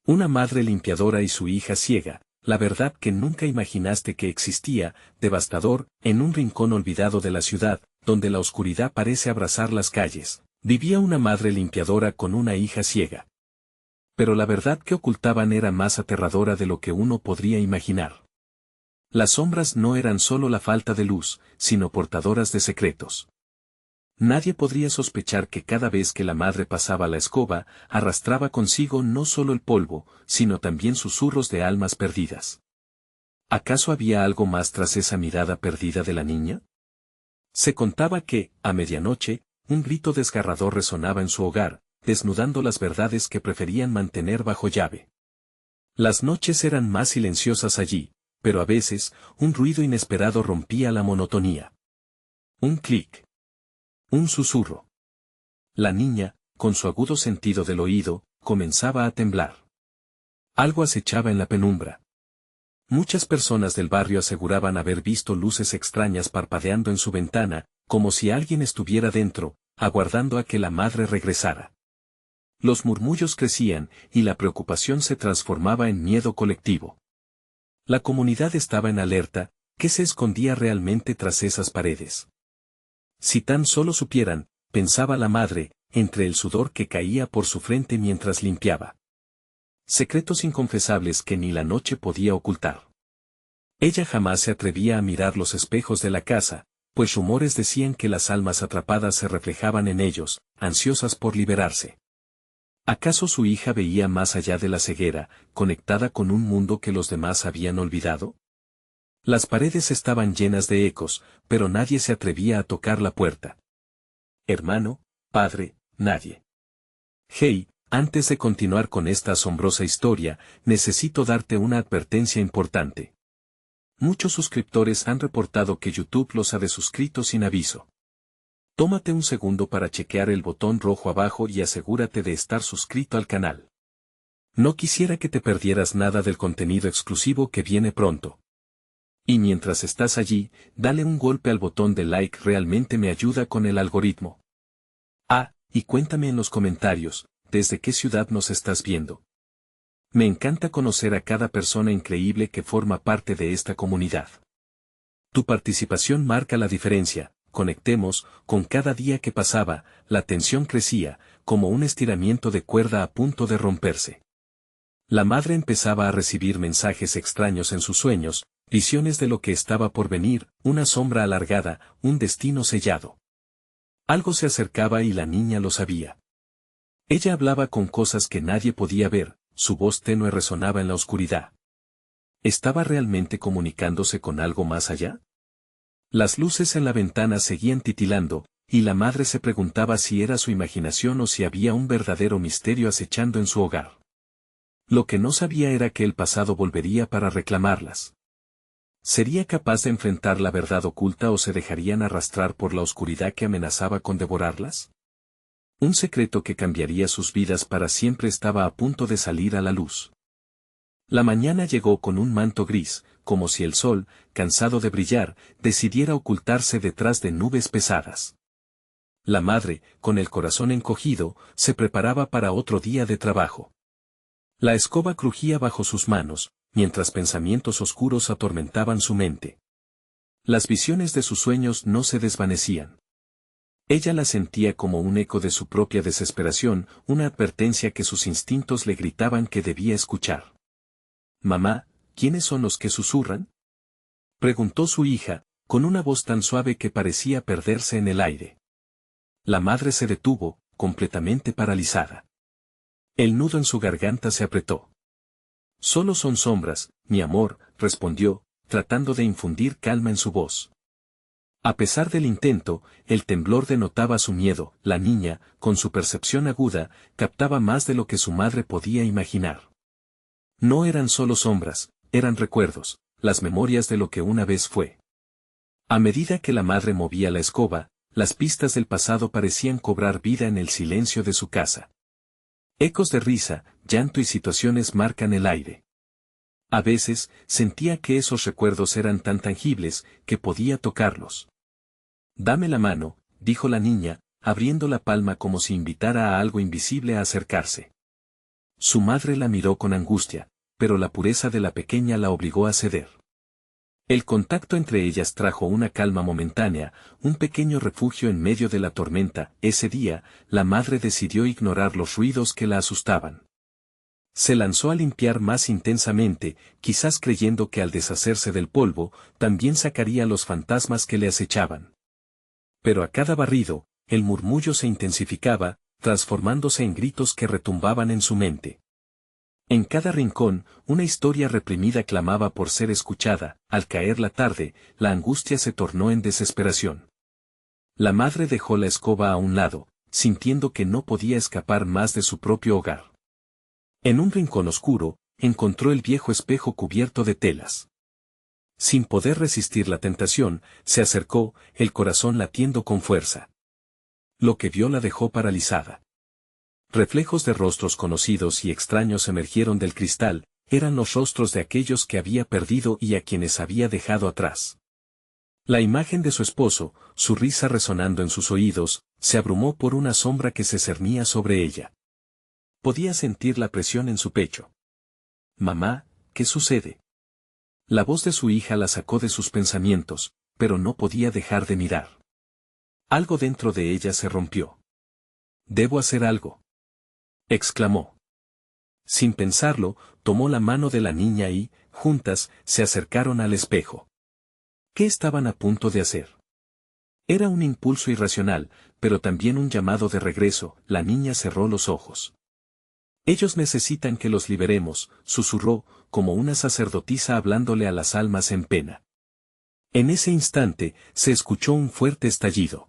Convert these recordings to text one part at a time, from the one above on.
Una madre limpiadora y su hija ciega, la verdad que nunca imaginaste que existía, devastador, en un rincón olvidado de la ciudad, donde la oscuridad parece abrazar las calles, vivía una madre limpiadora con una hija ciega. Pero la verdad que ocultaban era más aterradora de lo que uno podría imaginar. Las sombras no eran solo la falta de luz, sino portadoras de secretos. Nadie podría sospechar que cada vez que la madre pasaba la escoba, arrastraba consigo no solo el polvo, sino también susurros de almas perdidas. ¿Acaso había algo más tras esa mirada perdida de la niña? Se contaba que, a medianoche, un grito desgarrador resonaba en su hogar, desnudando las verdades que preferían mantener bajo llave. Las noches eran más silenciosas allí, pero a veces, un ruido inesperado rompía la monotonía. Un clic. Un susurro. La niña, con su agudo sentido del oído, comenzaba a temblar. Algo acechaba en la penumbra. Muchas personas del barrio aseguraban haber visto luces extrañas parpadeando en su ventana, como si alguien estuviera dentro, aguardando a que la madre regresara. Los murmullos crecían, y la preocupación se transformaba en miedo colectivo. La comunidad estaba en alerta. ¿Qué se escondía realmente tras esas paredes? Si tan solo supieran, pensaba la madre, entre el sudor que caía por su frente mientras limpiaba. Secretos inconfesables que ni la noche podía ocultar. Ella jamás se atrevía a mirar los espejos de la casa, pues rumores decían que las almas atrapadas se reflejaban en ellos, ansiosas por liberarse. ¿Acaso su hija veía más allá de la ceguera, conectada con un mundo que los demás habían olvidado? Las paredes estaban llenas de ecos, pero nadie se atrevía a tocar la puerta. Hermano, padre, nadie. Hey, antes de continuar con esta asombrosa historia, necesito darte una advertencia importante. Muchos suscriptores han reportado que YouTube los ha desuscrito sin aviso. Tómate un segundo para chequear el botón rojo abajo y asegúrate de estar suscrito al canal. No quisiera que te perdieras nada del contenido exclusivo que viene pronto. Y mientras estás allí, dale un golpe al botón de like, realmente me ayuda con el algoritmo. Ah, y cuéntame en los comentarios, ¿desde qué ciudad nos estás viendo? Me encanta conocer a cada persona increíble que forma parte de esta comunidad. Tu participación marca la diferencia. Conectemos. Con cada día que pasaba, la tensión crecía, como un estiramiento de cuerda a punto de romperse. La madre empezaba a recibir mensajes extraños en sus sueños, visiones de lo que estaba por venir, una sombra alargada, un destino sellado. Algo se acercaba y la niña lo sabía. Ella hablaba con cosas que nadie podía ver, su voz tenue resonaba en la oscuridad. ¿Estaba realmente comunicándose con algo más allá? Las luces en la ventana seguían titilando, y la madre se preguntaba si era su imaginación o si había un verdadero misterio acechando en su hogar. Lo que no sabía era que el pasado volvería para reclamarlas. ¿Sería capaz de enfrentar la verdad oculta o se dejarían arrastrar por la oscuridad que amenazaba con devorarlas? Un secreto que cambiaría sus vidas para siempre estaba a punto de salir a la luz. La mañana llegó con un manto gris, como si el sol, cansado de brillar, decidiera ocultarse detrás de nubes pesadas. La madre, con el corazón encogido, se preparaba para otro día de trabajo. La escoba crujía bajo sus manos, mientras pensamientos oscuros atormentaban su mente. Las visiones de sus sueños no se desvanecían. Ella las sentía como un eco de su propia desesperación, una advertencia que sus instintos le gritaban que debía escuchar. «Mamá, ¿quiénes son los que susurran?», preguntó su hija, con una voz tan suave que parecía perderse en el aire. La madre se detuvo, completamente paralizada. El nudo en su garganta se apretó. «Solo son sombras, mi amor», respondió, tratando de infundir calma en su voz. A pesar del intento, el temblor denotaba su miedo. La niña, con su percepción aguda, captaba más de lo que su madre podía imaginar. No eran solo sombras, eran recuerdos, las memorias de lo que una vez fue. A medida que la madre movía la escoba, las pistas del pasado parecían cobrar vida en el silencio de su casa. Ecos de risa, llanto y situaciones marcan el aire. A veces, sentía que esos recuerdos eran tan tangibles, que podía tocarlos. «Dame la mano», dijo la niña, abriendo la palma como si invitara a algo invisible a acercarse. Su madre la miró con angustia, pero la pureza de la pequeña la obligó a ceder. El contacto entre ellas trajo una calma momentánea, un pequeño refugio en medio de la tormenta. Ese día, la madre decidió ignorar los ruidos que la asustaban. Se lanzó a limpiar más intensamente, quizás creyendo que al deshacerse del polvo, también sacaría los fantasmas que le acechaban. Pero a cada barrido, el murmullo se intensificaba, transformándose en gritos que retumbaban en su mente. En cada rincón, una historia reprimida clamaba por ser escuchada. Al caer la tarde, la angustia se tornó en desesperación. La madre dejó la escoba a un lado, sintiendo que no podía escapar más de su propio hogar. En un rincón oscuro, encontró el viejo espejo cubierto de telas. Sin poder resistir la tentación, se acercó, el corazón latiendo con fuerza. Lo que vio la dejó paralizada. Reflejos de rostros conocidos y extraños emergieron del cristal, eran los rostros de aquellos que había perdido y a quienes había dejado atrás. La imagen de su esposo, su risa resonando en sus oídos, se abrumó por una sombra que se cernía sobre ella. Podía sentir la presión en su pecho. «Mamá, ¿qué sucede?». La voz de su hija la sacó de sus pensamientos, pero no podía dejar de mirar. Algo dentro de ella se rompió. «Debo hacer algo», exclamó. Sin pensarlo, tomó la mano de la niña y, juntas, se acercaron al espejo. ¿Qué estaban a punto de hacer? Era un impulso irracional, pero también un llamado de regreso. La niña cerró los ojos. «Ellos necesitan que los liberemos», susurró, como una sacerdotisa hablándole a las almas en pena. En ese instante, se escuchó un fuerte estallido.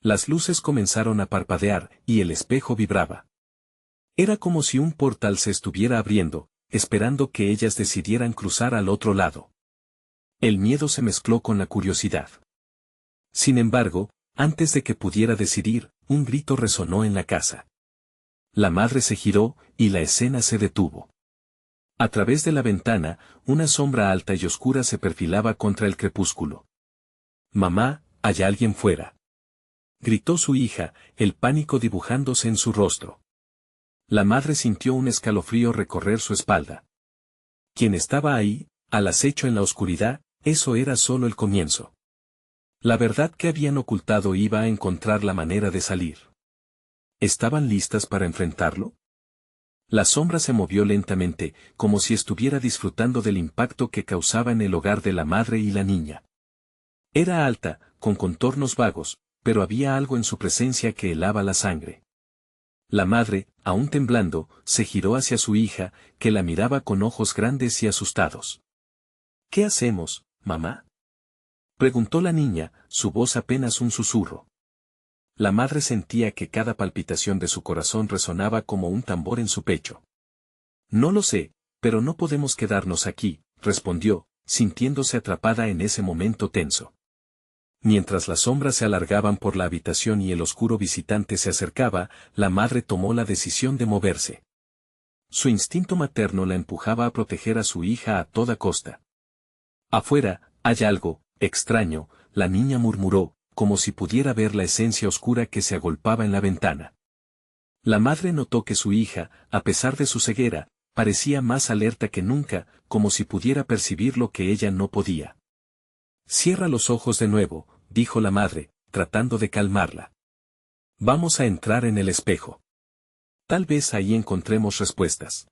Las luces comenzaron a parpadear, y el espejo vibraba. Era como si un portal se estuviera abriendo, esperando que ellas decidieran cruzar al otro lado. El miedo se mezcló con la curiosidad. Sin embargo, antes de que pudiera decidir, un grito resonó en la casa. La madre se giró, y la escena se detuvo. A través de la ventana, una sombra alta y oscura se perfilaba contra el crepúsculo. «Mamá, hay alguien fuera», gritó su hija, el pánico dibujándose en su rostro. La madre sintió un escalofrío recorrer su espalda. ¿Quién estaba ahí, al acecho en la oscuridad? Eso era solo el comienzo. La verdad que habían ocultado iba a encontrar la manera de salir. ¿Estaban listas para enfrentarlo? La sombra se movió lentamente, como si estuviera disfrutando del impacto que causaba en el hogar de la madre y la niña. Era alta, con contornos vagos, pero había algo en su presencia que helaba la sangre. La madre, aún temblando, se giró hacia su hija, que la miraba con ojos grandes y asustados. «¿Qué hacemos, mamá?», preguntó la niña, su voz apenas un susurro. La madre sentía que cada palpitación de su corazón resonaba como un tambor en su pecho. «No lo sé, pero no podemos quedarnos aquí», respondió, sintiéndose atrapada en ese momento tenso. Mientras las sombras se alargaban por la habitación y el oscuro visitante se acercaba, la madre tomó la decisión de moverse. Su instinto materno la empujaba a proteger a su hija a toda costa. «Afuera, hay algo extraño», la niña murmuró, como si pudiera ver la esencia oscura que se agolpaba en la ventana. La madre notó que su hija, a pesar de su ceguera, parecía más alerta que nunca, como si pudiera percibir lo que ella no podía. «Cierra los ojos de nuevo», dijo la madre, tratando de calmarla. «Vamos a entrar en el espejo. Tal vez ahí encontremos respuestas».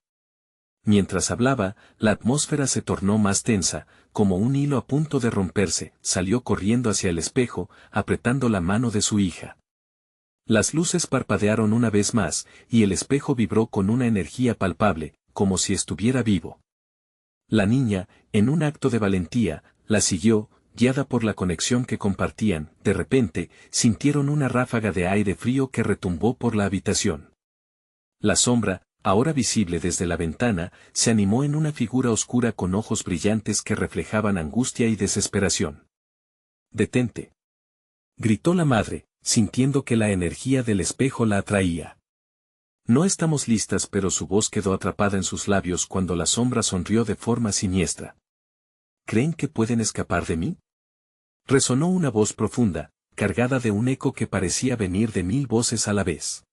Mientras hablaba, la atmósfera se tornó más tensa, como un hilo a punto de romperse. Salió corriendo hacia el espejo, apretando la mano de su hija. Las luces parpadearon una vez más, y el espejo vibró con una energía palpable, como si estuviera vivo. La niña, en un acto de valentía, la siguió, guiada por la conexión que compartían. De repente, sintieron una ráfaga de aire frío que retumbó por la habitación. La sombra, ahora visible desde la ventana, se animó en una figura oscura con ojos brillantes que reflejaban angustia y desesperación. «Detente», gritó la madre, sintiendo que la energía del espejo la atraía. «No estamos listas», pero su voz quedó atrapada en sus labios cuando la sombra sonrió de forma siniestra. «¿Creen que pueden escapar de mí?», resonó una voz profunda, cargada de un eco que parecía venir de 1000 voces a la vez.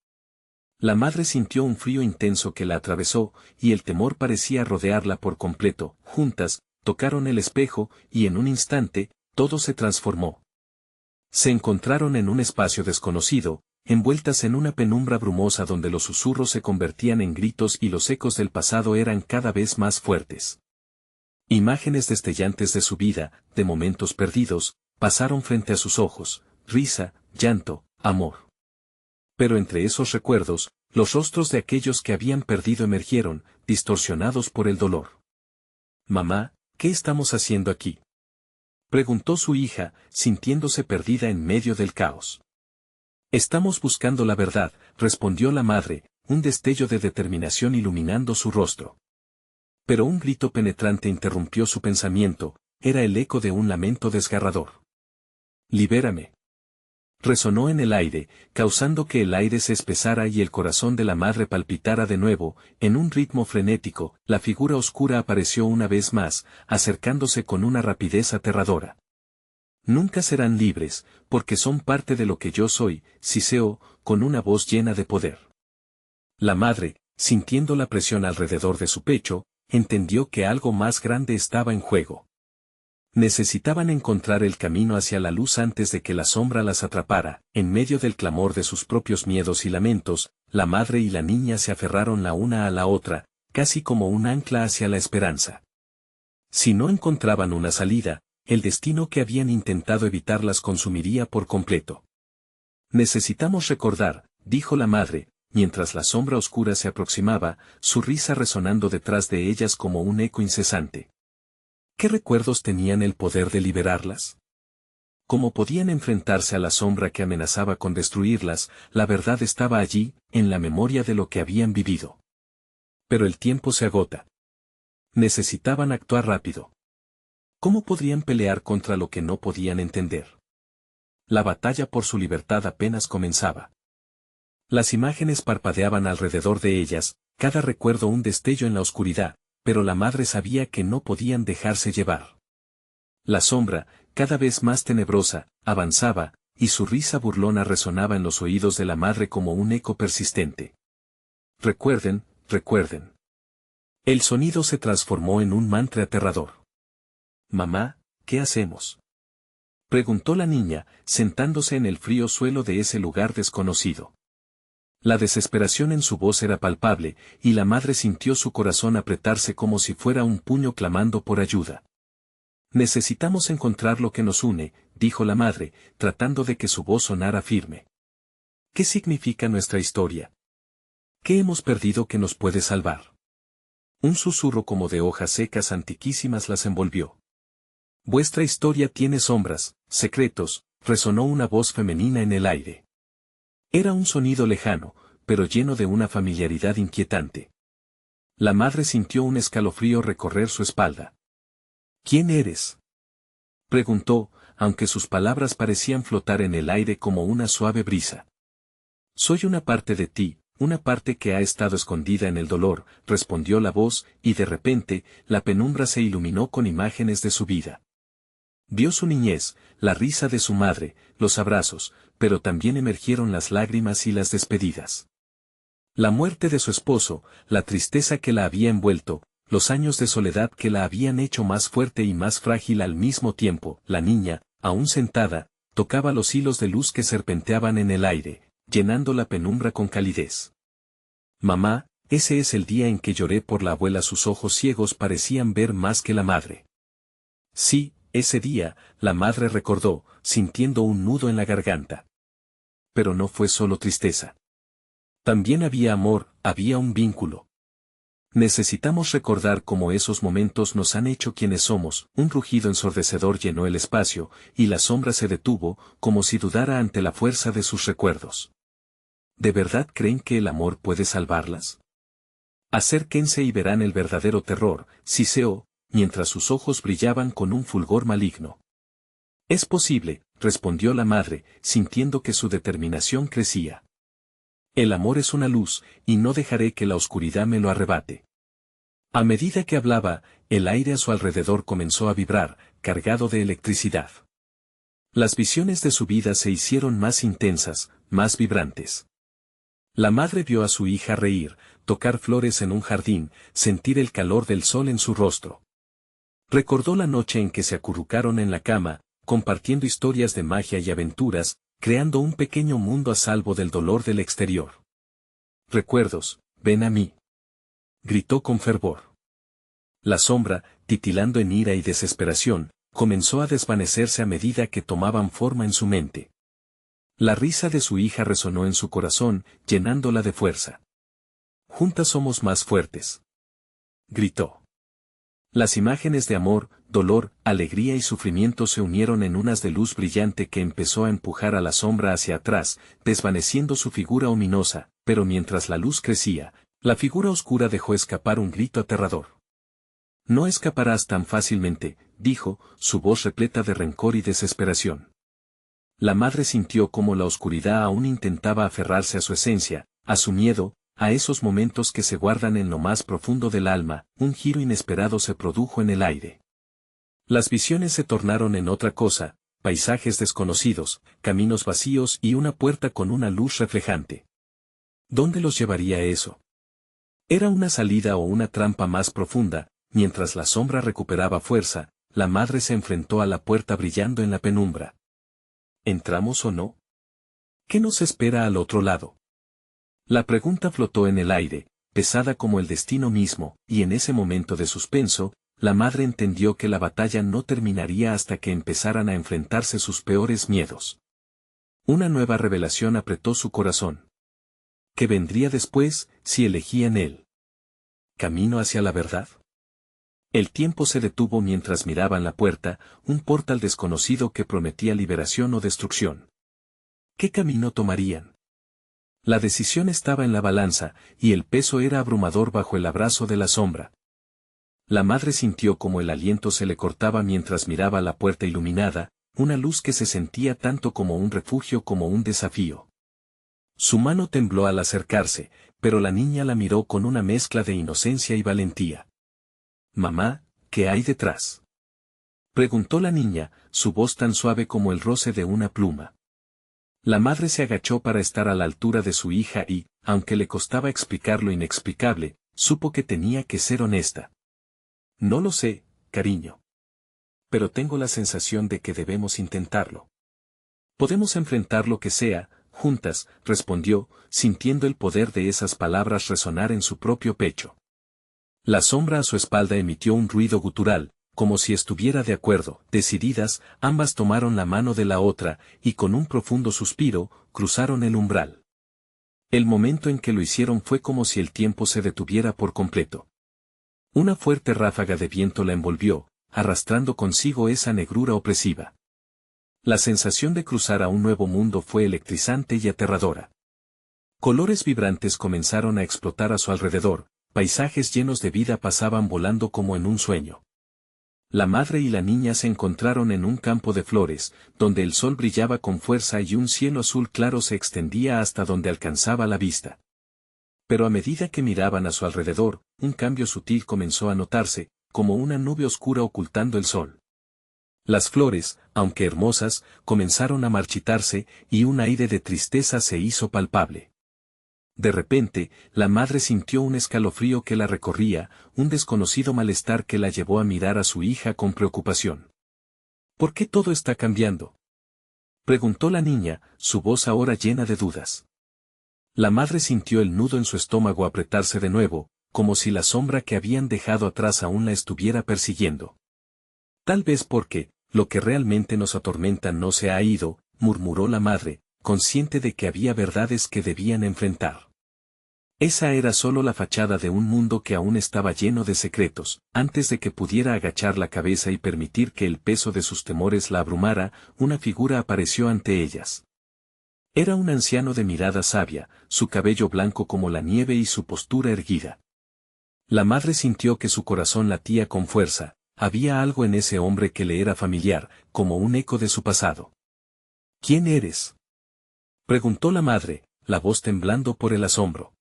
La madre sintió un frío intenso que la atravesó, y el temor parecía rodearla por completo. Juntas, tocaron el espejo, y en un instante, todo se transformó. Se encontraron en un espacio desconocido, envueltas en una penumbra brumosa donde los susurros se convertían en gritos y los ecos del pasado eran cada vez más fuertes. Imágenes destellantes de su vida, de momentos perdidos, pasaron frente a sus ojos, risa, llanto, amor. Pero entre esos recuerdos, los rostros de aquellos que habían perdido emergieron, distorsionados por el dolor. «Mamá, ¿qué estamos haciendo aquí?», preguntó su hija, sintiéndose perdida en medio del caos. «Estamos buscando la verdad», respondió la madre, un destello de determinación iluminando su rostro. Pero un grito penetrante interrumpió su pensamiento, era el eco de un lamento desgarrador. «Libérame», resonó en el aire, causando que el aire se espesara y el corazón de la madre palpitara de nuevo, en un ritmo frenético. La figura oscura apareció una vez más, acercándose con una rapidez aterradora. «Nunca serán libres, porque son parte de lo que yo soy», siseó, con una voz llena de poder. La madre, sintiendo la presión alrededor de su pecho, entendió que algo más grande estaba en juego. Necesitaban encontrar el camino hacia la luz antes de que la sombra las atrapara. En medio del clamor de sus propios miedos y lamentos, la madre y la niña se aferraron la una a la otra, casi como un ancla hacia la esperanza. Si no encontraban una salida, el destino que habían intentado evitar las consumiría por completo. «Necesitamos recordar», dijo la madre, mientras la sombra oscura se aproximaba, su risa resonando detrás de ellas como un eco incesante. ¿Qué recuerdos tenían el poder de liberarlas? ¿Cómo podían enfrentarse a la sombra que amenazaba con destruirlas? La verdad estaba allí, en la memoria de lo que habían vivido. Pero el tiempo se agota. Necesitaban actuar rápido. ¿Cómo podrían pelear contra lo que no podían entender? La batalla por su libertad apenas comenzaba. Las imágenes parpadeaban alrededor de ellas, cada recuerdo un destello en la oscuridad, pero la madre sabía que no podían dejarse llevar. La sombra, cada vez más tenebrosa, avanzaba, y su risa burlona resonaba en los oídos de la madre como un eco persistente. «Recuerden, recuerden». El sonido se transformó en un mantra aterrador. «Mamá, ¿qué hacemos?», preguntó la niña, sentándose en el frío suelo de ese lugar desconocido. La desesperación en su voz era palpable, y la madre sintió su corazón apretarse como si fuera un puño clamando por ayuda. «Necesitamos encontrar lo que nos une», dijo la madre, tratando de que su voz sonara firme. «¿Qué significa nuestra historia? ¿Qué hemos perdido que nos puede salvar?». Un susurro como de hojas secas antiquísimas las envolvió. «Vuestra historia tiene sombras, secretos», resonó una voz femenina en el aire. Era un sonido lejano, pero lleno de una familiaridad inquietante. La madre sintió un escalofrío recorrer su espalda. «¿Quién eres?», preguntó, aunque sus palabras parecían flotar en el aire como una suave brisa. «Soy una parte de ti, una parte que ha estado escondida en el dolor», respondió la voz, y de repente, la penumbra se iluminó con imágenes de su vida. Vio su niñez, la risa de su madre, los abrazos, pero también emergieron las lágrimas y las despedidas. La muerte de su esposo, la tristeza que la había envuelto, los años de soledad que la habían hecho más fuerte y más frágil al mismo tiempo. La niña, aún sentada, tocaba los hilos de luz que serpenteaban en el aire, llenando la penumbra con calidez. «Mamá, ese es el día en que lloré por la abuela». Sus ojos ciegos parecían ver más que la madre. «Sí, ese día», la madre recordó, sintiendo un nudo en la garganta. Pero no fue solo tristeza. También había amor, había un vínculo. Necesitamos recordar cómo esos momentos nos han hecho quienes somos. Un rugido ensordecedor llenó el espacio, y la sombra se detuvo, como si dudara ante la fuerza de sus recuerdos. ¿De verdad creen que el amor puede salvarlas? Acérquense y verán el verdadero terror, siseó, mientras sus ojos brillaban con un fulgor maligno. «Es posible», respondió la madre, sintiendo que su determinación crecía. «El amor es una luz, y no dejaré que la oscuridad me lo arrebate». A medida que hablaba, el aire a su alrededor comenzó a vibrar, cargado de electricidad. Las visiones de su vida se hicieron más intensas, más vibrantes. La madre vio a su hija reír, tocar flores en un jardín, sentir el calor del sol en su rostro. Recordó la noche en que se acurrucaron en la cama, compartiendo historias de magia y aventuras, creando un pequeño mundo a salvo del dolor del exterior. Recuerdos, ven a mí. Gritó con fervor. La sombra, titilando en ira y desesperación, comenzó a desvanecerse a medida que tomaban forma en su mente. La risa de su hija resonó en su corazón, llenándola de fuerza. Juntas somos más fuertes. Gritó. Las imágenes de amor, dolor, alegría y sufrimiento se unieron en unas de luz brillante que empezó a empujar a la sombra hacia atrás, desvaneciendo su figura ominosa, pero mientras la luz crecía, la figura oscura dejó escapar un grito aterrador. No escaparás tan fácilmente, dijo, su voz repleta de rencor y desesperación. La madre sintió cómo la oscuridad aún intentaba aferrarse a su esencia, a su miedo, a esos momentos que se guardan en lo más profundo del alma. Un giro inesperado se produjo en el aire. Las visiones se tornaron en otra cosa, paisajes desconocidos, caminos vacíos y una puerta con una luz reflejante. ¿Dónde los llevaría eso? ¿Era una salida o una trampa más profunda? Mientras la sombra recuperaba fuerza, la madre se enfrentó a la puerta brillando en la penumbra. ¿Entramos o no? ¿Qué nos espera al otro lado? La pregunta flotó en el aire, pesada como el destino mismo, y en ese momento de suspenso, la madre entendió que la batalla no terminaría hasta que empezaran a enfrentarse sus peores miedos. Una nueva revelación apretó su corazón. ¿Qué vendría después, si elegían él? ¿Camino hacia la verdad? El tiempo se detuvo mientras miraban la puerta, un portal desconocido que prometía liberación o destrucción. ¿Qué camino tomarían? La decisión estaba en la balanza, y el peso era abrumador bajo el abrazo de la sombra. La madre sintió como el aliento se le cortaba mientras miraba la puerta iluminada, una luz que se sentía tanto como un refugio como un desafío. Su mano tembló al acercarse, pero la niña la miró con una mezcla de inocencia y valentía. «Mamá, ¿qué hay detrás?», preguntó la niña, su voz tan suave como el roce de una pluma. La madre se agachó para estar a la altura de su hija y, aunque le costaba explicar lo inexplicable, supo que tenía que ser honesta. «No lo sé, cariño. Pero tengo la sensación de que debemos intentarlo. Podemos enfrentar lo que sea, juntas», respondió, sintiendo el poder de esas palabras resonar en su propio pecho. La sombra a su espalda emitió un ruido gutural, como si estuviera de acuerdo. Decididas, ambas tomaron la mano de la otra, y con un profundo suspiro, cruzaron el umbral. El momento en que lo hicieron fue como si el tiempo se detuviera por completo. Una fuerte ráfaga de viento la envolvió, arrastrando consigo esa negrura opresiva. La sensación de cruzar a un nuevo mundo fue electrizante y aterradora. Colores vibrantes comenzaron a explotar a su alrededor, paisajes llenos de vida pasaban volando como en un sueño. La madre y la niña se encontraron en un campo de flores, donde el sol brillaba con fuerza y un cielo azul claro se extendía hasta donde alcanzaba la vista. Pero a medida que miraban a su alrededor, un cambio sutil comenzó a notarse, como una nube oscura ocultando el sol. Las flores, aunque hermosas, comenzaron a marchitarse, y un aire de tristeza se hizo palpable. De repente, la madre sintió un escalofrío que la recorría, un desconocido malestar que la llevó a mirar a su hija con preocupación. ¿Por qué todo está cambiando?, preguntó la niña, su voz ahora llena de dudas. La madre sintió el nudo en su estómago apretarse de nuevo, como si la sombra que habían dejado atrás aún la estuviera persiguiendo. «Tal vez porque, lo que realmente nos atormenta no se ha ido», murmuró la madre, consciente de que había verdades que debían enfrentar. Esa era solo la fachada de un mundo que aún estaba lleno de secretos. Antes de que pudiera agachar la cabeza y permitir que el peso de sus temores la abrumara, una figura apareció ante ellas. Era un anciano de mirada sabia, su cabello blanco como la nieve y su postura erguida. La madre sintió que su corazón latía con fuerza, había algo en ese hombre que le era familiar, como un eco de su pasado. «¿Quién eres?», preguntó la madre, la voz temblando por el asombro.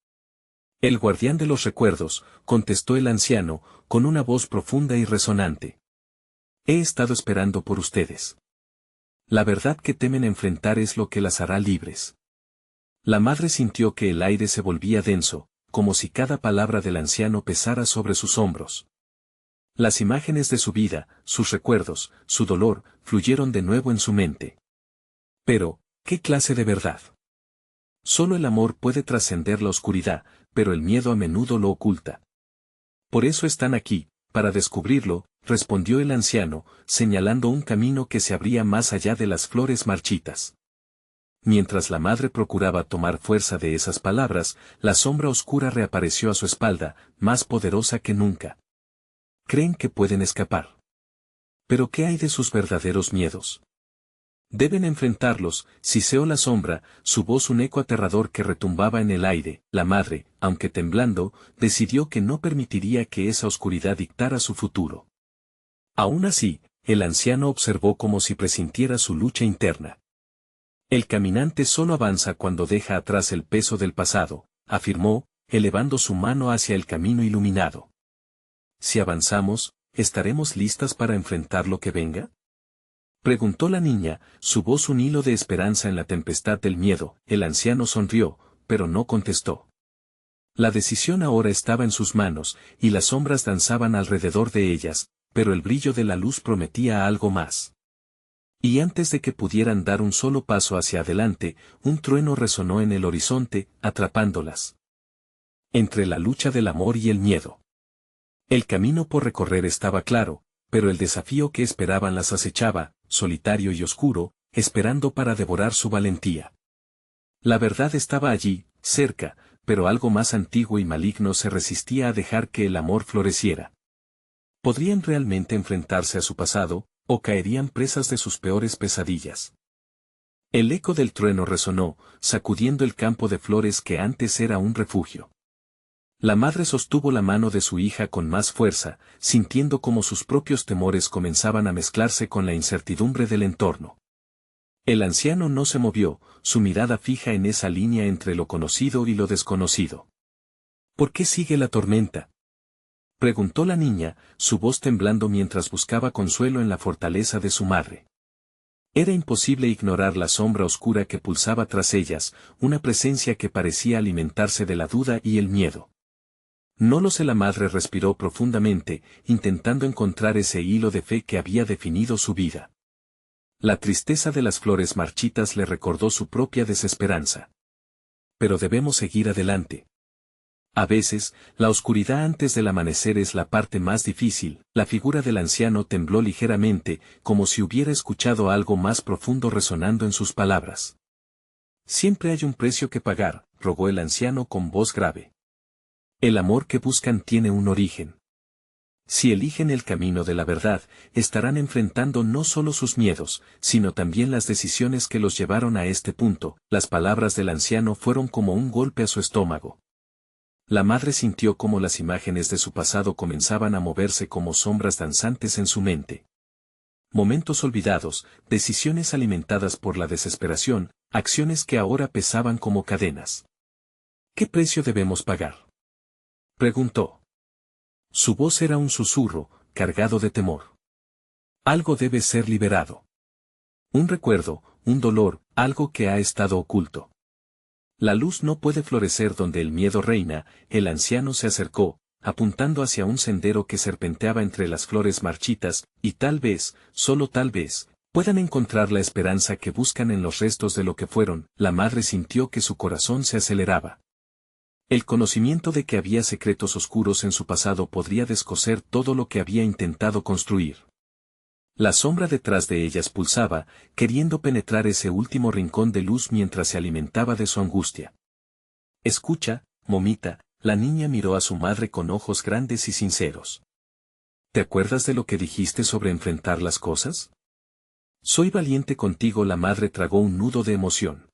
«El guardián de los recuerdos», contestó el anciano, con una voz profunda y resonante. «He estado esperando por ustedes. La verdad que temen enfrentar es lo que las hará libres». La madre sintió que el aire se volvía denso, como si cada palabra del anciano pesara sobre sus hombros. Las imágenes de su vida, sus recuerdos, su dolor, fluyeron de nuevo en su mente. Pero, ¿qué clase de verdad? Solo el amor puede trascender la oscuridad, pero el miedo a menudo lo oculta. Por eso están aquí, para descubrirlo, respondió el anciano, señalando un camino que se abría más allá de las flores marchitas. Mientras la madre procuraba tomar fuerza de esas palabras, la sombra oscura reapareció a su espalda, más poderosa que nunca. Creen que pueden escapar. Pero ¿qué hay de sus verdaderos miedos? Deben enfrentarlos, siseó la sombra, su voz un eco aterrador que retumbaba en el aire. La madre, aunque temblando, decidió que no permitiría que esa oscuridad dictara su futuro. Aún así, el anciano observó como si presintiera su lucha interna. El caminante solo avanza cuando deja atrás el peso del pasado, afirmó, elevando su mano hacia el camino iluminado. Si avanzamos, ¿estaremos listas para enfrentar lo que venga? Preguntó la niña, su voz un hilo de esperanza en la tempestad del miedo. El anciano sonrió, pero no contestó. La decisión ahora estaba en sus manos, y las sombras danzaban alrededor de ellas, pero el brillo de la luz prometía algo más. Y antes de que pudieran dar un solo paso hacia adelante, un trueno resonó en el horizonte, atrapándolas. Entre la lucha del amor y el miedo. El camino por recorrer estaba claro, pero el desafío que esperaban las acechaba, solitario y oscuro, esperando para devorar su valentía. La verdad estaba allí, cerca, pero algo más antiguo y maligno se resistía a dejar que el amor floreciera. ¿Podrían realmente enfrentarse a su pasado, o caerían presas de sus peores pesadillas? El eco del trueno resonó, sacudiendo el campo de flores que antes era un refugio. La madre sostuvo la mano de su hija con más fuerza, sintiendo como sus propios temores comenzaban a mezclarse con la incertidumbre del entorno. El anciano no se movió, su mirada fija en esa línea entre lo conocido y lo desconocido. ¿Por qué sigue la tormenta?, preguntó la niña, su voz temblando mientras buscaba consuelo en la fortaleza de su madre. Era imposible ignorar la sombra oscura que pulsaba tras ellas, una presencia que parecía alimentarse de la duda y el miedo. No lo sé. La madre respiró profundamente, intentando encontrar ese hilo de fe que había definido su vida. La tristeza de las flores marchitas le recordó su propia desesperanza. Pero debemos seguir adelante. A veces, la oscuridad antes del amanecer es la parte más difícil. La figura del anciano tembló ligeramente, como si hubiera escuchado algo más profundo resonando en sus palabras. Siempre hay un precio que pagar, rogó el anciano con voz grave. El amor que buscan tiene un origen. Si eligen el camino de la verdad, estarán enfrentando no solo sus miedos, sino también las decisiones que los llevaron a este punto. Las palabras del anciano fueron como un golpe a su estómago. La madre sintió cómo las imágenes de su pasado comenzaban a moverse como sombras danzantes en su mente. Momentos olvidados, decisiones alimentadas por la desesperación, acciones que ahora pesaban como cadenas. ¿Qué precio debemos pagar?, preguntó. Su voz era un susurro, cargado de temor. Algo debe ser liberado. Un recuerdo, un dolor, algo que ha estado oculto. La luz no puede florecer donde el miedo reina. El anciano se acercó, apuntando hacia un sendero que serpenteaba entre las flores marchitas, y tal vez, solo tal vez, puedan encontrar la esperanza que buscan en los restos de lo que fueron. La madre sintió que su corazón se aceleraba. El conocimiento de que había secretos oscuros en su pasado podría descoser todo lo que había intentado construir. La sombra detrás de ellas pulsaba, queriendo penetrar ese último rincón de luz mientras se alimentaba de su angustia. Escucha, momita, la niña miró a su madre con ojos grandes y sinceros. ¿Te acuerdas de lo que dijiste sobre enfrentar las cosas? Soy valiente contigo. La madre tragó un nudo de emoción.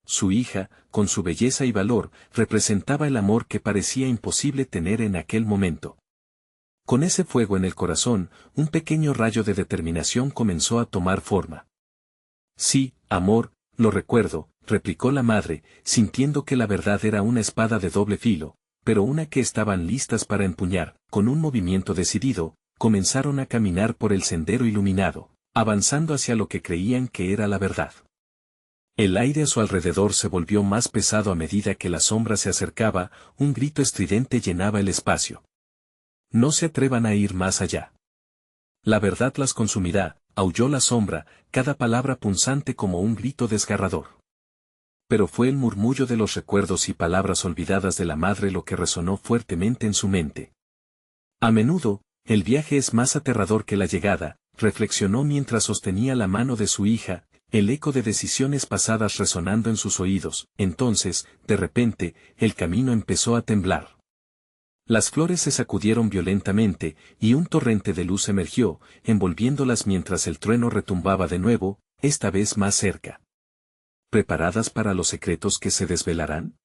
Su hija, con su belleza y valor, representaba el amor que parecía imposible tener en aquel momento. Con ese fuego en el corazón, un pequeño rayo de determinación comenzó a tomar forma. Sí, amor, lo recuerdo, replicó la madre, sintiendo que la verdad era una espada de doble filo, pero una que estaban listas para empuñar. Con un movimiento decidido, comenzaron a caminar por el sendero iluminado, avanzando hacia lo que creían que era la verdad. El aire a su alrededor se volvió más pesado a medida que la sombra se acercaba, un grito estridente llenaba el espacio. No se atrevan a ir más allá. La verdad las consumirá, aulló la sombra, cada palabra punzante como un grito desgarrador. Pero fue el murmullo de los recuerdos y palabras olvidadas de la madre lo que resonó fuertemente en su mente. A menudo, el viaje es más aterrador que la llegada, reflexionó mientras sostenía la mano de su hija, el eco de decisiones pasadas resonando en sus oídos. Entonces, de repente, el camino empezó a temblar. Las flores se sacudieron violentamente, y un torrente de luz emergió, envolviéndolas mientras el trueno retumbaba de nuevo, esta vez más cerca. ¿Preparadas para los secretos que se desvelarán?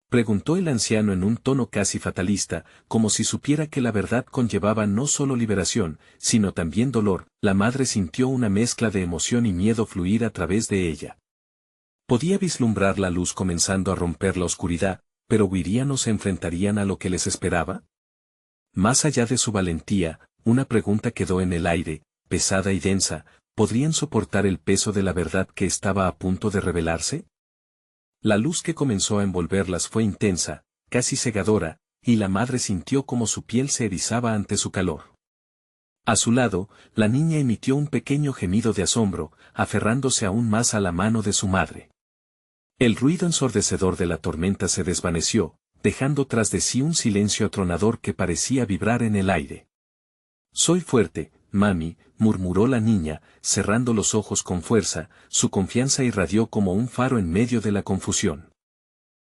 Preguntó el anciano en un tono casi fatalista, como si supiera que la verdad conllevaba no solo liberación, sino también dolor. La madre sintió una mezcla de emoción y miedo fluir a través de ella. Podía vislumbrar la luz comenzando a romper la oscuridad, pero ¿huirían o se enfrentarían a lo que les esperaba? Más allá de su valentía, una pregunta quedó en el aire, pesada y densa: ¿podrían soportar el peso de la verdad que estaba a punto de revelarse? La luz que comenzó a envolverlas fue intensa, casi cegadora, y la madre sintió como su piel se erizaba ante su calor. A su lado, la niña emitió un pequeño gemido de asombro, aferrándose aún más a la mano de su madre. El ruido ensordecedor de la tormenta se desvaneció, dejando tras de sí un silencio atronador que parecía vibrar en el aire. «Soy fuerte, mami», murmuró la niña, cerrando los ojos con fuerza, su confianza irradió como un faro en medio de la confusión.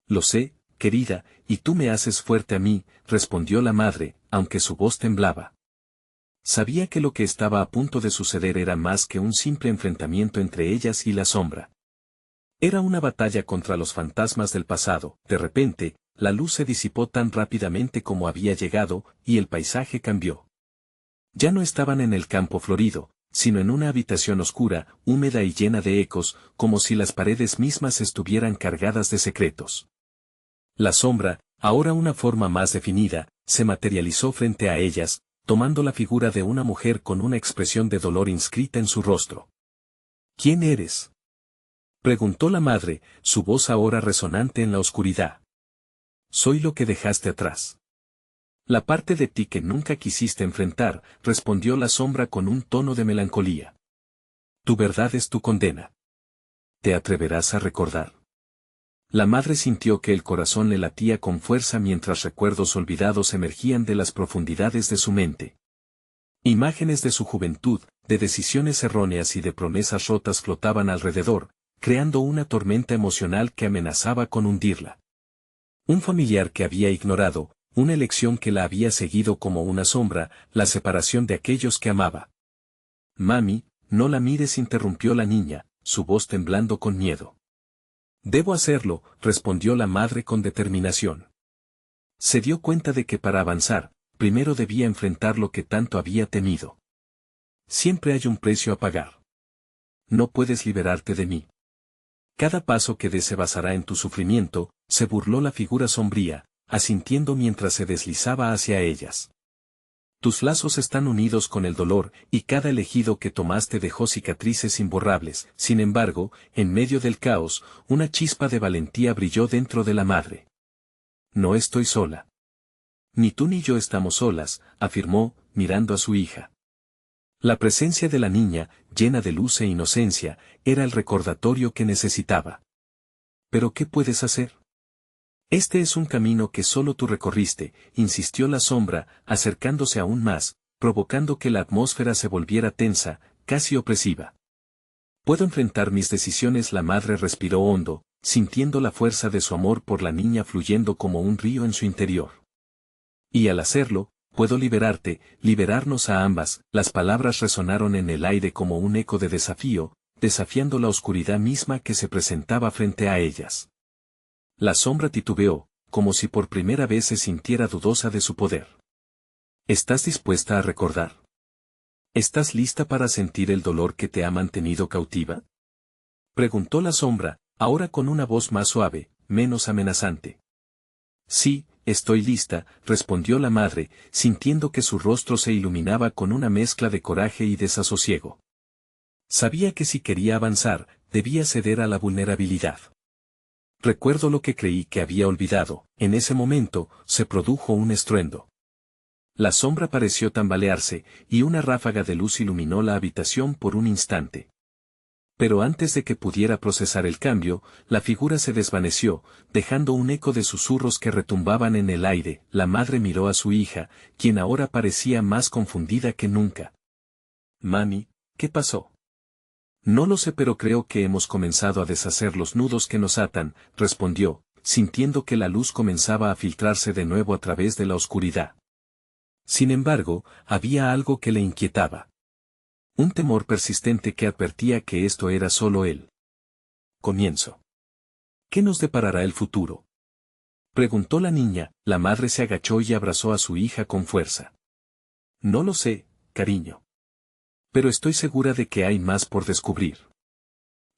«Lo sé, querida, y tú me haces fuerte a mí», respondió la madre, aunque su voz temblaba. Sabía que lo que estaba a punto de suceder era más que un simple enfrentamiento entre ellas y la sombra. Era una batalla contra los fantasmas del pasado. De repente, la luz se disipó tan rápidamente como había llegado, y el paisaje cambió. Ya no estaban en el campo florido, sino en una habitación oscura, húmeda y llena de ecos, como si las paredes mismas estuvieran cargadas de secretos. La sombra, ahora una forma más definida, se materializó frente a ellas, tomando la figura de una mujer con una expresión de dolor inscrita en su rostro. «¿Quién eres?», preguntó la madre, su voz ahora resonante en la oscuridad. «Soy lo que dejaste atrás. La parte de ti que nunca quisiste enfrentar», respondió la sombra con un tono de melancolía. «Tu verdad es tu condena. ¿Te atreverás a recordar?». La madre sintió que el corazón le latía con fuerza mientras recuerdos olvidados emergían de las profundidades de su mente. Imágenes de su juventud, de decisiones erróneas y de promesas rotas flotaban alrededor, creando una tormenta emocional que amenazaba con hundirla. Un familiar que había ignorado, una elección que la había seguido como una sombra, la separación de aquellos que amaba. «Mami, no la mires», interrumpió la niña, su voz temblando con miedo. «Debo hacerlo», respondió la madre con determinación. Se dio cuenta de que para avanzar, primero debía enfrentar lo que tanto había temido. «Siempre hay un precio a pagar. No puedes liberarte de mí. Cada paso que des se basará en tu sufrimiento», se burló la figura sombría, asintiendo mientras se deslizaba hacia ellas. «Tus lazos están unidos con el dolor, y cada elegido que tomaste dejó cicatrices imborrables». Sin embargo, en medio del caos, una chispa de valentía brilló dentro de la madre. «No estoy sola. Ni tú ni yo estamos solas», afirmó, mirando a su hija. La presencia de la niña, llena de luz e inocencia, era el recordatorio que necesitaba. «¿Pero qué puedes hacer? Este es un camino que solo tú recorriste», insistió la sombra, acercándose aún más, provocando que la atmósfera se volviera tensa, casi opresiva. «Puedo enfrentar mis decisiones». La madre respiró hondo, sintiendo la fuerza de su amor por la niña fluyendo como un río en su interior. «Y al hacerlo, puedo liberarte, liberarnos a ambas». Las palabras resonaron en el aire como un eco de desafío, desafiando la oscuridad misma que se presentaba frente a ellas. La sombra titubeó, como si por primera vez se sintiera dudosa de su poder. «¿Estás dispuesta a recordar? ¿Estás lista para sentir el dolor que te ha mantenido cautiva?», preguntó la sombra, ahora con una voz más suave, menos amenazante. «Sí, estoy lista», respondió la madre, sintiendo que su rostro se iluminaba con una mezcla de coraje y desasosiego. Sabía que si quería avanzar, debía ceder a la vulnerabilidad. Recuerdo lo que creí que había olvidado. En ese momento, se produjo un estruendo. La sombra pareció tambalearse, y una ráfaga de luz iluminó la habitación por un instante. Pero antes de que pudiera procesar el cambio, la figura se desvaneció, dejando un eco de susurros que retumbaban en el aire. La madre miró a su hija, quien ahora parecía más confundida que nunca. «Mami, ¿qué pasó?» «No lo sé, pero creo que hemos comenzado a deshacer los nudos que nos atan», respondió, sintiendo que la luz comenzaba a filtrarse de nuevo a través de la oscuridad. Sin embargo, había algo que le inquietaba. Un temor persistente que advertía que esto era solo el comienzo. ¿Qué nos deparará el futuro?, preguntó la niña. La madre se agachó y abrazó a su hija con fuerza. «No lo sé, cariño. Pero estoy segura de que hay más por descubrir.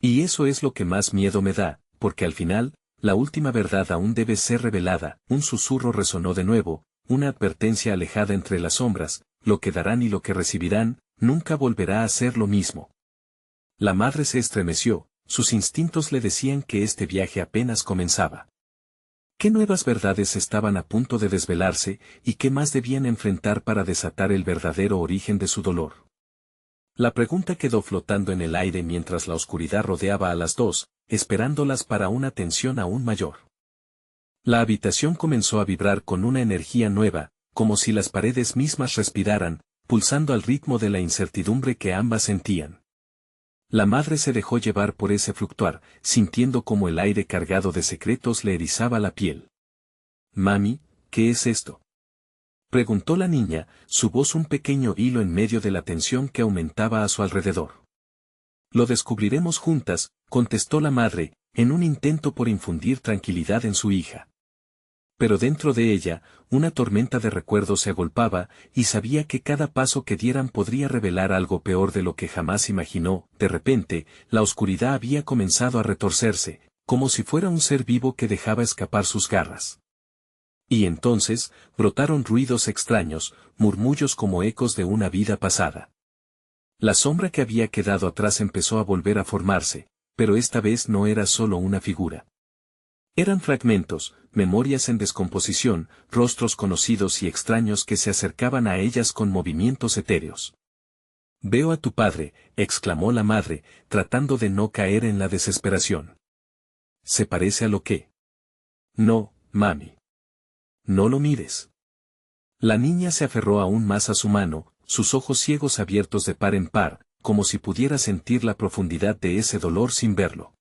Y eso es lo que más miedo me da, porque al final, la última verdad aún debe ser revelada». Un susurro resonó de nuevo, una advertencia alejada entre las sombras: lo que darán y lo que recibirán, nunca volverá a ser lo mismo. La madre se estremeció, sus instintos le decían que este viaje apenas comenzaba. ¿Qué nuevas verdades estaban a punto de desvelarse, y qué más debían enfrentar para desatar el verdadero origen de su dolor? La pregunta quedó flotando en el aire mientras la oscuridad rodeaba a las dos, esperándolas para una tensión aún mayor. La habitación comenzó a vibrar con una energía nueva, como si las paredes mismas respiraran, pulsando al ritmo de la incertidumbre que ambas sentían. La madre se dejó llevar por ese fluctuar, sintiendo como el aire cargado de secretos le erizaba la piel. «Mami, ¿qué es esto?», preguntó la niña, su voz un pequeño hilo en medio de la tensión que aumentaba a su alrededor. «Lo descubriremos juntas», contestó la madre, en un intento por infundir tranquilidad en su hija. Pero dentro de ella, una tormenta de recuerdos se agolpaba, y sabía que cada paso que dieran podría revelar algo peor de lo que jamás imaginó. De repente, la oscuridad había comenzado a retorcerse, como si fuera un ser vivo que dejaba escapar sus garras. Y entonces, brotaron ruidos extraños, murmullos como ecos de una vida pasada. La sombra que había quedado atrás empezó a volver a formarse, pero esta vez no era solo una figura. Eran fragmentos, memorias en descomposición, rostros conocidos y extraños que se acercaban a ellas con movimientos etéreos. «Veo a tu padre», exclamó la madre, tratando de no caer en la desesperación. «¿Se parece a lo que?» «No, mami. No lo mires». La niña se aferró aún más a su mano, sus ojos ciegos abiertos de par en par, como si pudiera sentir la profundidad de ese dolor sin verlo.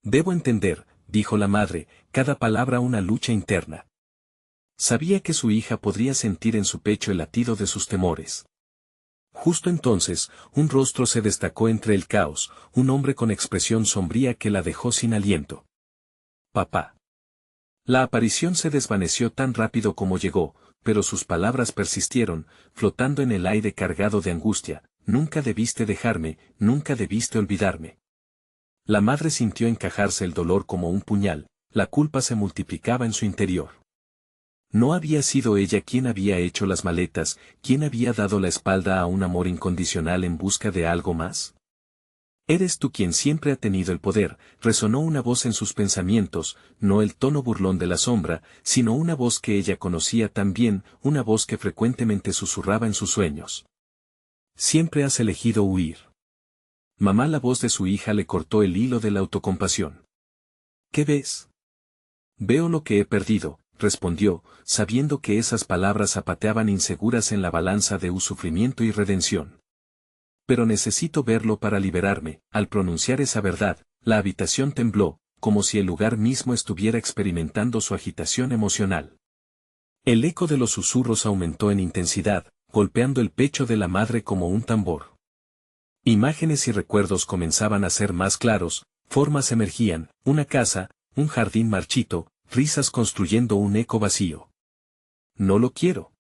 «Debo entender», dijo la madre, cada palabra una lucha interna. Sabía que su hija podría sentir en su pecho el latido de sus temores. Justo entonces, un rostro se destacó entre el caos, un hombre con expresión sombría que la dejó sin aliento. «Papá». La aparición se desvaneció tan rápido como llegó, pero sus palabras persistieron, flotando en el aire cargado de angustia: «Nunca debiste dejarme, nunca debiste olvidarme». La madre sintió encajarse el dolor como un puñal, la culpa se multiplicaba en su interior. No había sido ella quien había hecho las maletas, quien había dado la espalda a un amor incondicional en busca de algo más. «Eres tú quien siempre ha tenido el poder», resonó una voz en sus pensamientos, no el tono burlón de la sombra, sino una voz que ella conocía tan bien, una voz que frecuentemente susurraba en sus sueños. «Siempre has elegido huir». Mamá, la voz de su hija le cortó el hilo de la autocompasión. «¿Qué ves?» «Veo lo que he perdido», respondió, sabiendo que esas palabras zapateaban inseguras en la balanza de un sufrimiento y redención. «Pero necesito verlo para liberarme». Al pronunciar esa verdad, la habitación tembló, como si el lugar mismo estuviera experimentando su agitación emocional. El eco de los susurros aumentó en intensidad, golpeando el pecho de la madre como un tambor. Imágenes y recuerdos comenzaban a ser más claros, formas emergían: una casa, un jardín marchito, risas construyendo un eco vacío. «No lo quiero.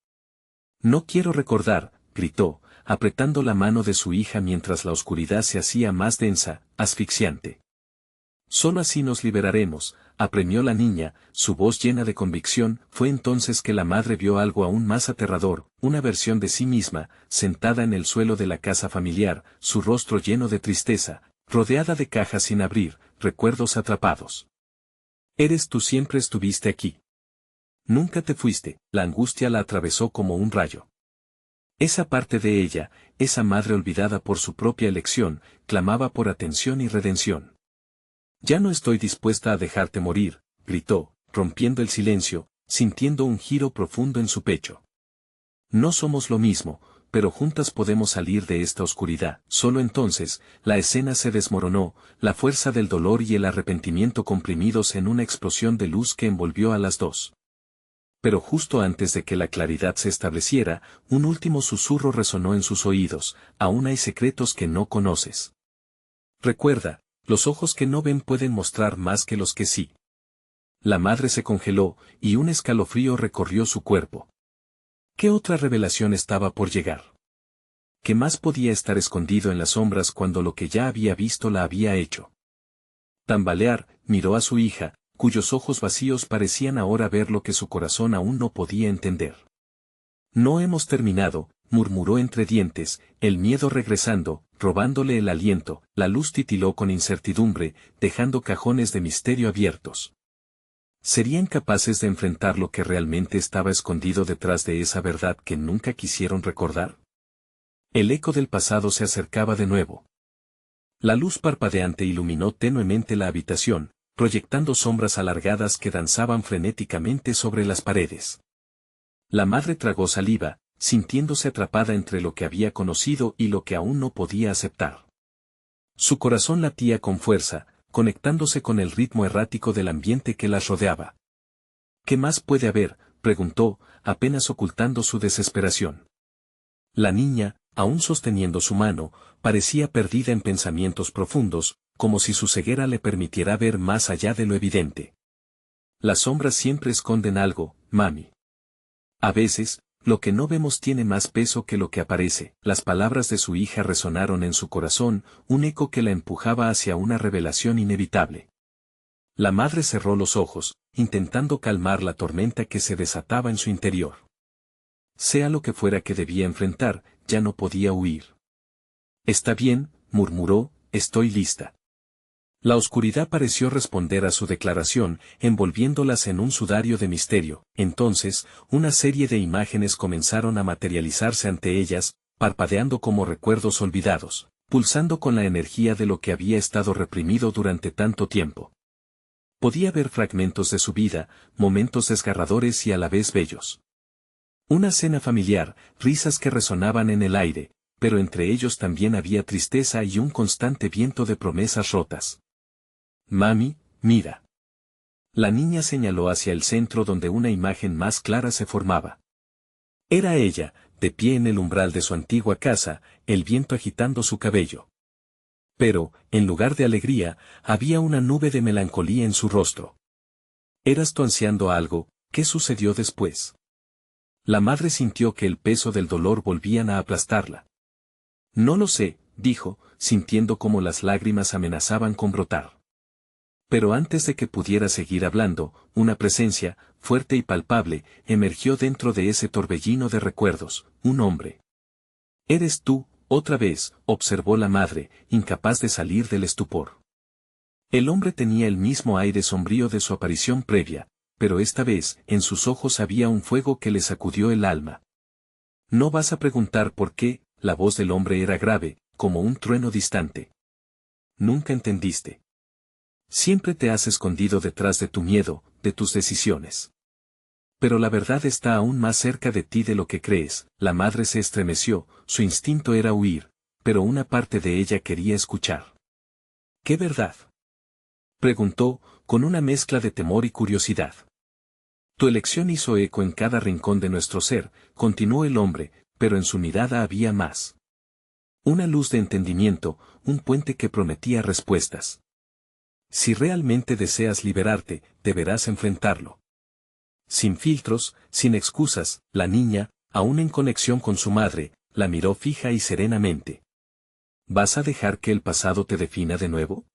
No quiero recordar», gritó, apretando la mano de su hija mientras la oscuridad se hacía más densa, asfixiante. Solo así nos liberaremos, apremió la niña, su voz llena de convicción. Fue entonces que la madre vio algo aún más aterrador, una versión de sí misma, sentada en el suelo de la casa familiar, su rostro lleno de tristeza, rodeada de cajas sin abrir, recuerdos atrapados. Eres tú, siempre estuviste aquí. Nunca te fuiste. La angustia la atravesó como un rayo. Esa parte de ella, esa madre olvidada por su propia elección, clamaba por atención y redención. Ya no estoy dispuesta a dejarte morir, gritó, rompiendo el silencio, sintiendo un giro profundo en su pecho. No somos lo mismo, pero juntas podemos salir de esta oscuridad. Solo entonces, la escena se desmoronó, la fuerza del dolor y el arrepentimiento comprimidos en una explosión de luz que envolvió a las dos. Pero justo antes de que la claridad se estableciera, un último susurro resonó en sus oídos: aún hay secretos que no conoces. Recuerda, los ojos que no ven pueden mostrar más que los que sí. La madre se congeló, y un escalofrío recorrió su cuerpo. ¿Qué otra revelación estaba por llegar? ¿Qué más podía estar escondido en las sombras cuando lo que ya había visto la había hecho? Tambalear, miró a su hija, cuyos ojos vacíos parecían ahora ver lo que su corazón aún no podía entender. No hemos terminado, murmuró entre dientes, el miedo regresando, robándole el aliento. La luz titiló con incertidumbre, dejando cajones de misterio abiertos. ¿Serían capaces de enfrentar lo que realmente estaba escondido detrás de esa verdad que nunca quisieron recordar? El eco del pasado se acercaba de nuevo. La luz parpadeante iluminó tenuemente la habitación, proyectando sombras alargadas que danzaban frenéticamente sobre las paredes. La madre tragó saliva, sintiéndose atrapada entre lo que había conocido y lo que aún no podía aceptar. Su corazón latía con fuerza, conectándose con el ritmo errático del ambiente que las rodeaba. ¿Qué más puede haber?, preguntó, apenas ocultando su desesperación. La niña, aún sosteniendo su mano, parecía perdida en pensamientos profundos, como si su ceguera le permitiera ver más allá de lo evidente. Las sombras siempre esconden algo, mami. A veces, lo que no vemos tiene más peso que lo que aparece. Las palabras de su hija resonaron en su corazón, un eco que la empujaba hacia una revelación inevitable. La madre cerró los ojos, intentando calmar la tormenta que se desataba en su interior. Sea lo que fuera que debía enfrentar, ya no podía huir. Está bien, murmuró, estoy lista. La oscuridad pareció responder a su declaración, envolviéndolas en un sudario de misterio. Entonces, una serie de imágenes comenzaron a materializarse ante ellas, parpadeando como recuerdos olvidados, pulsando con la energía de lo que había estado reprimido durante tanto tiempo. Podía ver fragmentos de su vida, momentos desgarradores y a la vez bellos. Una cena familiar, risas que resonaban en el aire, pero entre ellos también había tristeza y un constante viento de promesas rotas. Mami, mira. La niña señaló hacia el centro donde una imagen más clara se formaba. Era ella, de pie en el umbral de su antigua casa, el viento agitando su cabello. Pero, en lugar de alegría, había una nube de melancolía en su rostro. ¿Eras tú ansiando algo? ¿Qué sucedió después? La madre sintió que el peso del dolor volvían a aplastarla. No lo sé, dijo, sintiendo como las lágrimas amenazaban con brotar. Pero antes de que pudiera seguir hablando, una presencia, fuerte y palpable, emergió dentro de ese torbellino de recuerdos: un hombre. «Eres tú, otra vez», observó la madre, incapaz de salir del estupor. El hombre tenía el mismo aire sombrío de su aparición previa, pero esta vez, en sus ojos había un fuego que le sacudió el alma. «No vas a preguntar por qué», la voz del hombre era grave, como un trueno distante. «Nunca entendiste. Siempre te has escondido detrás de tu miedo, de tus decisiones. Pero la verdad está aún más cerca de ti de lo que crees». La madre se estremeció, su instinto era huir, pero una parte de ella quería escuchar. «¿Qué verdad?», preguntó, con una mezcla de temor y curiosidad. «Tu elección hizo eco en cada rincón de nuestro ser», continuó el hombre, pero en su mirada había más. Una luz de entendimiento, un puente que prometía respuestas. Si realmente deseas liberarte, deberás enfrentarlo. Sin filtros, sin excusas, la niña, aún en conexión con su madre, la miró fija y serenamente. ¿Vas a dejar que el pasado te defina de nuevo?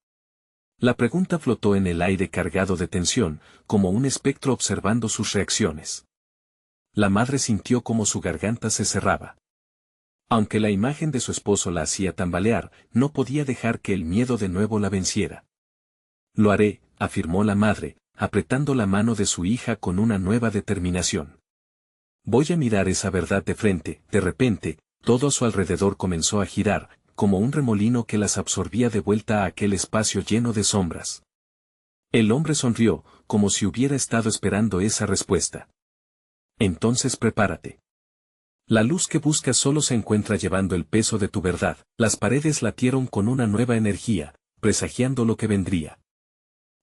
La pregunta flotó en el aire cargado de tensión, como un espectro observando sus reacciones. La madre sintió como su garganta se cerraba. Aunque la imagen de su esposo la hacía tambalear, no podía dejar que el miedo de nuevo la venciera. Lo haré, afirmó la madre, apretando la mano de su hija con una nueva determinación. Voy a mirar esa verdad de frente. De repente, todo a su alrededor comenzó a girar, como un remolino que las absorbía de vuelta a aquel espacio lleno de sombras. El hombre sonrió, como si hubiera estado esperando esa respuesta. Entonces prepárate. La luz que buscas solo se encuentra llevando el peso de tu verdad. Las paredes latieron con una nueva energía, presagiando lo que vendría.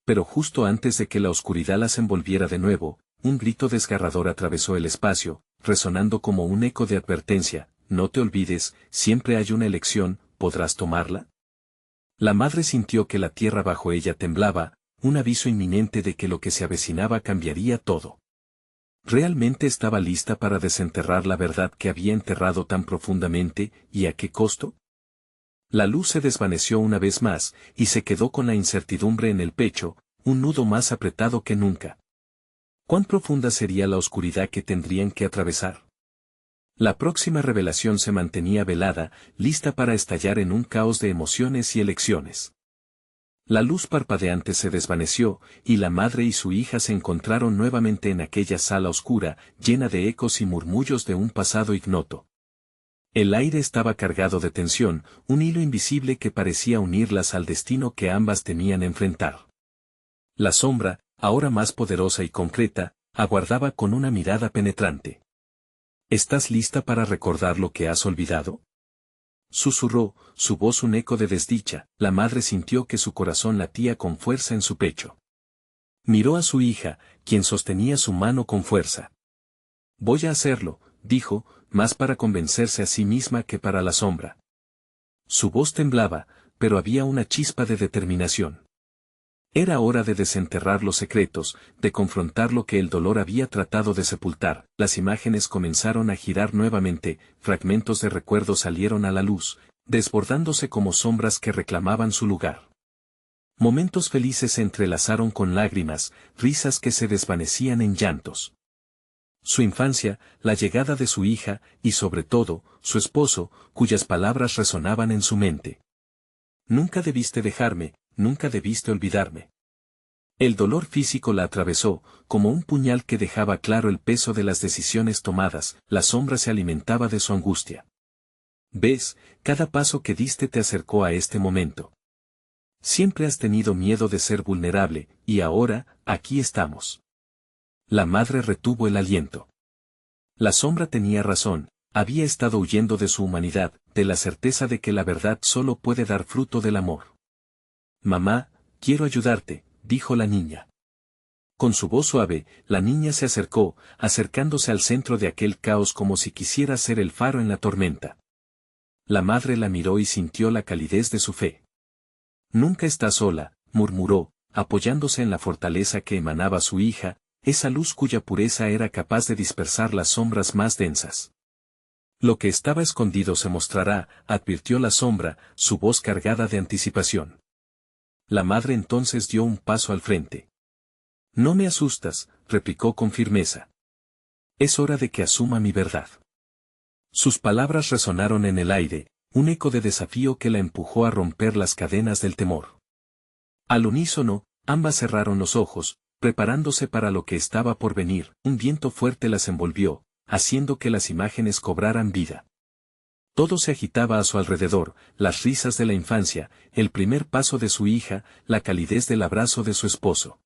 Pero justo antes de que la oscuridad las envolviera de nuevo, un grito desgarrador atravesó el espacio, resonando como un eco de advertencia: no te olvides, siempre hay una elección, ¿podrás tomarla? La madre sintió que la tierra bajo ella temblaba, un aviso inminente de que lo que se avecinaba cambiaría todo. ¿Realmente estaba lista para desenterrar la verdad que había enterrado tan profundamente, y a qué costo? La luz se desvaneció una vez más, y se quedó con la incertidumbre en el pecho, un nudo más apretado que nunca. ¿Cuán profunda sería la oscuridad que tendrían que atravesar? La próxima revelación se mantenía velada, lista para estallar en un caos de emociones y elecciones. La luz parpadeante se desvaneció, y la madre y su hija se encontraron nuevamente en aquella sala oscura, llena de ecos y murmullos de un pasado ignoto. El aire estaba cargado de tensión, un hilo invisible que parecía unirlas al destino que ambas temían enfrentar. La sombra, ahora más poderosa y concreta, aguardaba con una mirada penetrante. ¿Estás lista para recordar lo que has olvidado? Susurró, su voz un eco de desdicha. La madre sintió que su corazón latía con fuerza en su pecho. Miró a su hija, quien sostenía su mano con fuerza. Voy a hacerlo, dijo, más para convencerse a sí misma que para la sombra. Su voz temblaba, pero había una chispa de determinación. Era hora de desenterrar los secretos, de confrontar lo que el dolor había tratado de sepultar. Las imágenes comenzaron a girar nuevamente, fragmentos de recuerdos salieron a la luz, desbordándose como sombras que reclamaban su lugar. Momentos felices se entrelazaron con lágrimas, risas que se desvanecían en llantos. Su infancia, la llegada de su hija, y sobre todo, su esposo, cuyas palabras resonaban en su mente. Nunca debiste dejarme, nunca debiste olvidarme. El dolor físico la atravesó, como un puñal que dejaba claro el peso de las decisiones tomadas. La sombra se alimentaba de su angustia. ¿Ves? Cada paso que diste te acercó a este momento. Siempre has tenido miedo de ser vulnerable, y ahora, aquí estamos. La madre retuvo el aliento. La sombra tenía razón, había estado huyendo de su humanidad, de la certeza de que la verdad solo puede dar fruto del amor. Mamá, quiero ayudarte, dijo la niña. Con su voz suave, la niña se acercó, acercándose al centro de aquel caos como si quisiera ser el faro en la tormenta. La madre la miró y sintió la calidez de su fe. Nunca está sola, murmuró, apoyándose en la fortaleza que emanaba su hija, esa luz cuya pureza era capaz de dispersar las sombras más densas. Lo que estaba escondido se mostrará, advirtió la sombra, su voz cargada de anticipación. La madre entonces dio un paso al frente. No me asustas, replicó con firmeza. Es hora de que asuma mi verdad. Sus palabras resonaron en el aire, un eco de desafío que la empujó a romper las cadenas del temor. Al unísono, ambas cerraron los ojos, preparándose para lo que estaba por venir. Un viento fuerte las envolvió, haciendo que las imágenes cobraran vida. Todo se agitaba a su alrededor, las risas de la infancia, el primer paso de su hija, la calidez del abrazo de su esposo.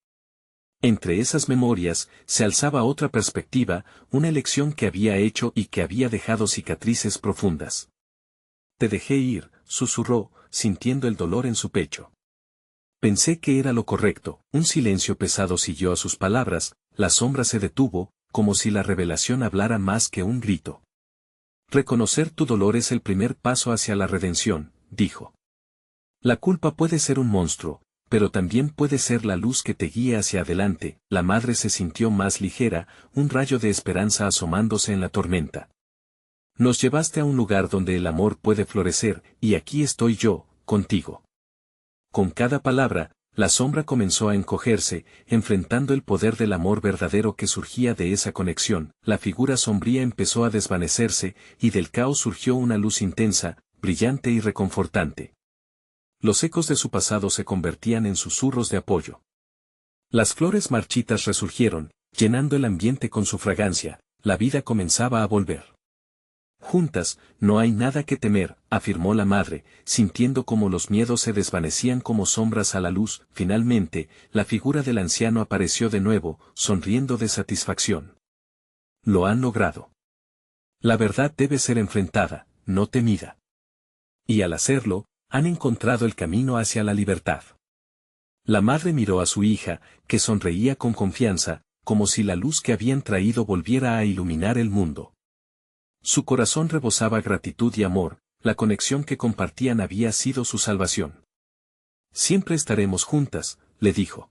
Entre esas memorias, se alzaba otra perspectiva, una elección que había hecho y que había dejado cicatrices profundas. Te dejé ir, susurró, sintiendo el dolor en su pecho. Pensé que era lo correcto. Un silencio pesado siguió a sus palabras, la sombra se detuvo, como si la revelación hablara más que un grito. Reconocer tu dolor es el primer paso hacia la redención, dijo. La culpa puede ser un monstruo, pero también puede ser la luz que te guía hacia adelante. La madre se sintió más ligera, un rayo de esperanza asomándose en la tormenta. Nos llevaste a un lugar donde el amor puede florecer, y aquí estoy yo, contigo. Con cada palabra, la sombra comenzó a encogerse, enfrentando el poder del amor verdadero que surgía de esa conexión. La figura sombría empezó a desvanecerse, y del caos surgió una luz intensa, brillante y reconfortante. Los ecos de su pasado se convertían en susurros de apoyo. Las flores marchitas resurgieron, llenando el ambiente con su fragancia. La vida comenzaba a volver. Juntas, no hay nada que temer, afirmó la madre, sintiendo cómo los miedos se desvanecían como sombras a la luz. Finalmente, la figura del anciano apareció de nuevo, sonriendo de satisfacción. Lo han logrado. La verdad debe ser enfrentada, no temida. Y al hacerlo, han encontrado el camino hacia la libertad. La madre miró a su hija, que sonreía con confianza, como si la luz que habían traído volviera a iluminar el mundo. Su corazón rebosaba gratitud y amor, la conexión que compartían había sido su salvación. Siempre estaremos juntas, le dijo.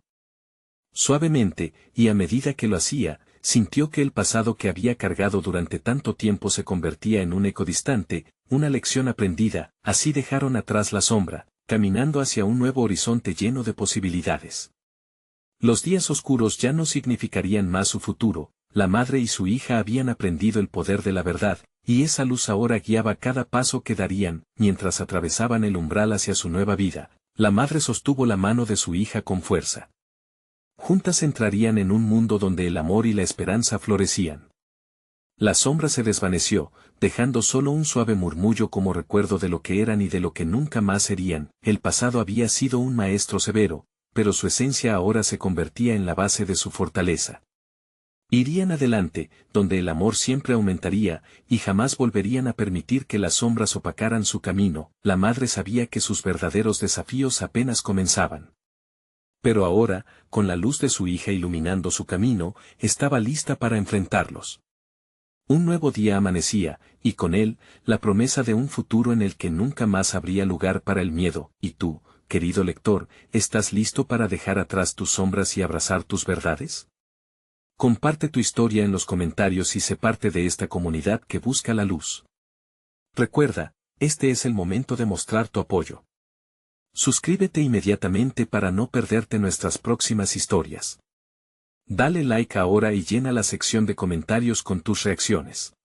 Suavemente, y a medida que lo hacía, sintió que el pasado que había cargado durante tanto tiempo se convertía en un eco distante, una lección aprendida. Así dejaron atrás la sombra, caminando hacia un nuevo horizonte lleno de posibilidades. Los días oscuros ya no significarían más su futuro. La madre y su hija habían aprendido el poder de la verdad, y esa luz ahora guiaba cada paso que darían. Mientras atravesaban el umbral hacia su nueva vida, la madre sostuvo la mano de su hija con fuerza. Juntas entrarían en un mundo donde el amor y la esperanza florecían. La sombra se desvaneció, dejando solo un suave murmullo como recuerdo de lo que eran y de lo que nunca más serían. El pasado había sido un maestro severo, pero su esencia ahora se convertía en la base de su fortaleza. Irían adelante, donde el amor siempre aumentaría, y jamás volverían a permitir que las sombras opacaran su camino. La madre sabía que sus verdaderos desafíos apenas comenzaban. Pero ahora, con la luz de su hija iluminando su camino, estaba lista para enfrentarlos. Un nuevo día amanecía, y con él, la promesa de un futuro en el que nunca más habría lugar para el miedo. ¿Y tú, querido lector, estás listo para dejar atrás tus sombras y abrazar tus verdades? Comparte tu historia en los comentarios y sé parte de esta comunidad que busca la luz. Recuerda, este es el momento de mostrar tu apoyo. Suscríbete inmediatamente para no perderte nuestras próximas historias. Dale like ahora y llena la sección de comentarios con tus reacciones.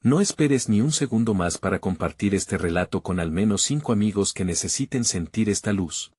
No esperes ni un segundo más para compartir este relato con al menos 5 amigos que necesiten sentir esta luz.